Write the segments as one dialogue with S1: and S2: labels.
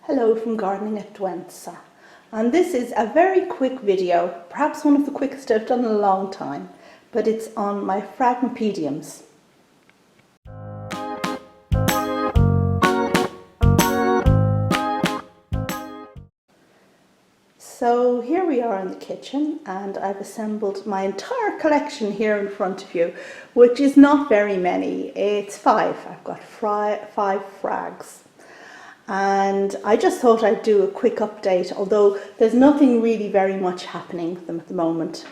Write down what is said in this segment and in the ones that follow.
S1: Hello from Gardening at Douentza, and this is a very quick video, perhaps one of the quickest I've done in a long time, but it's on my Phragmipediums. So here we are in the kitchen, and I've assembled my entire collection here in front of you, which is not very many. It's 5. I've got 5 phrags. And I just thought I'd do a quick update, although there's nothing really very much happening with them at the moment.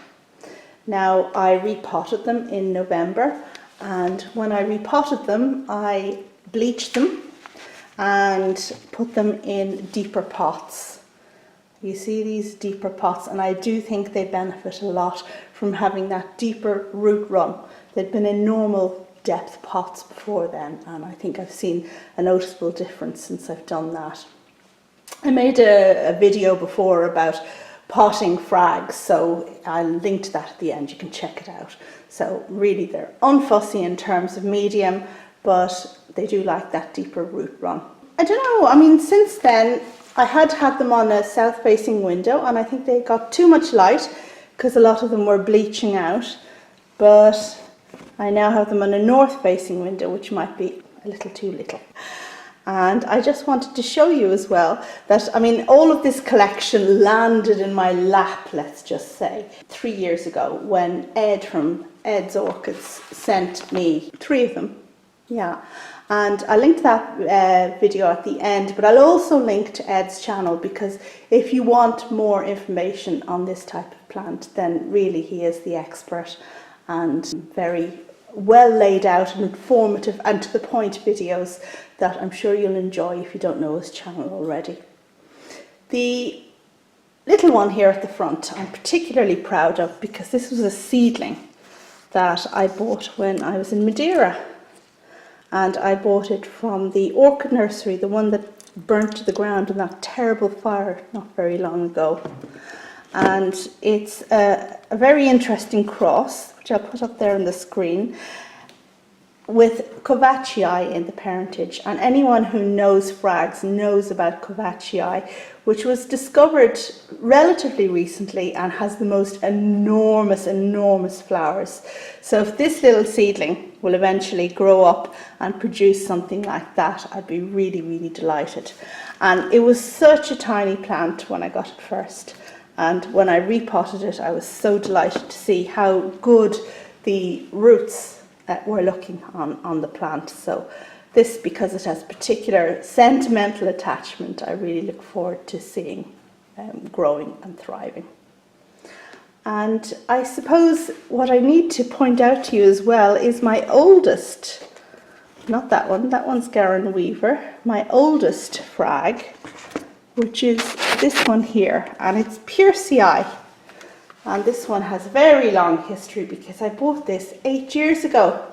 S1: Now, I repotted them in November, and when I repotted them, I bleached them and put them in deeper pots. You see these deeper pots, and I do think they benefit a lot from having that deeper root run. They'd been in normal depth pots before then, and I think I've seen a noticeable difference since I've done that. I made a video before about potting phrags, so I'll link to that at the end. You can check it out. So really they're unfussy in terms of medium, but they do like that deeper root run. I don't know, I mean, since then I had them on a south facing window, and I think they got too much light because a lot of them were bleaching out, but I now have them on a north-facing window, which might be a little too little. And I just wanted to show you as well that, I mean, all of this collection landed in my lap, let's just say, 3 years ago when Ed from Ed's Orchids sent me 3 of them. Yeah, and I linked that video at the end, but I'll also link to Ed's channel, because if you want more information on this type of plant, then really he is the expert, and very well laid out and informative and to the point videos that I'm sure you'll enjoy if you don't know his channel already. The little one here at the front I'm particularly proud of, because this was a seedling that I bought when I was in Madeira, and I bought it from the orchid nursery, the one that burnt to the ground in that terrible fire not very long ago. And it's a very interesting cross, which I'll put up there on the screen, with kovachii in the parentage. And anyone who knows phrags knows about kovachii, which was discovered relatively recently and has the most enormous flowers. So if this little seedling will eventually grow up and produce something like that, I'd be really delighted. And it was such a tiny plant when I got it first. And when I repotted it, I was so delighted to see how good the roots were looking on the plant. So this, because it has particular sentimental attachment, I really look forward to seeing growing and thriving. And I suppose what I need to point out to you as well is my oldest, not that one's Garren Weaver, my oldest frag, which is this one here, and it's pearcei. And this one has a very long history, because I bought this 8 years ago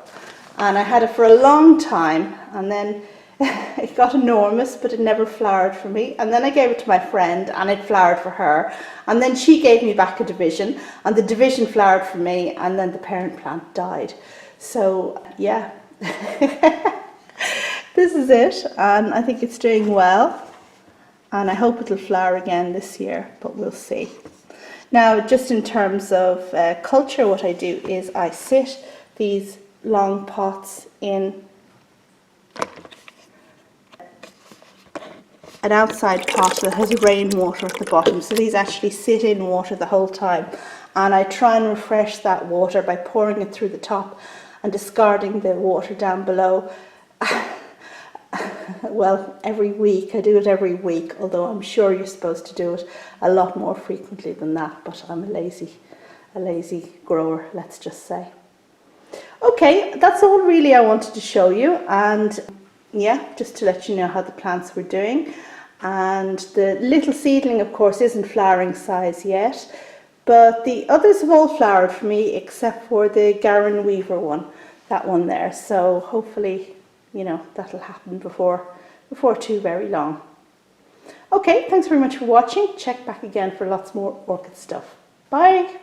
S1: and I had it for a long time, and then it got enormous, but it never flowered for me. And then I gave it to my friend and it flowered for her, and then she gave me back a division, and the division flowered for me, and then the parent plant died. So yeah, this is it, and I think it's doing well. And I hope it'll flower again this year, but we'll see. Now, just in terms of culture, what I do is I sit these long pots in an outside pot that has rainwater at the bottom. So these actually sit in water the whole time. And I try and refresh that water by pouring it through the top and discarding the water down below. Well, every week. I do it every week, although I'm sure you're supposed to do it a lot more frequently than that, but I'm a lazy grower, let's just say. Okay, that's all really I wanted to show you, and yeah, just to let you know how the plants were doing. And the little seedling, of course, isn't flowering size yet, but the others have all flowered for me except for the Garren Weaver one, that one there. So hopefully, you know, that'll happen before too very long. Okay, thanks very much for watching. Check back again for lots more orchid stuff. Bye!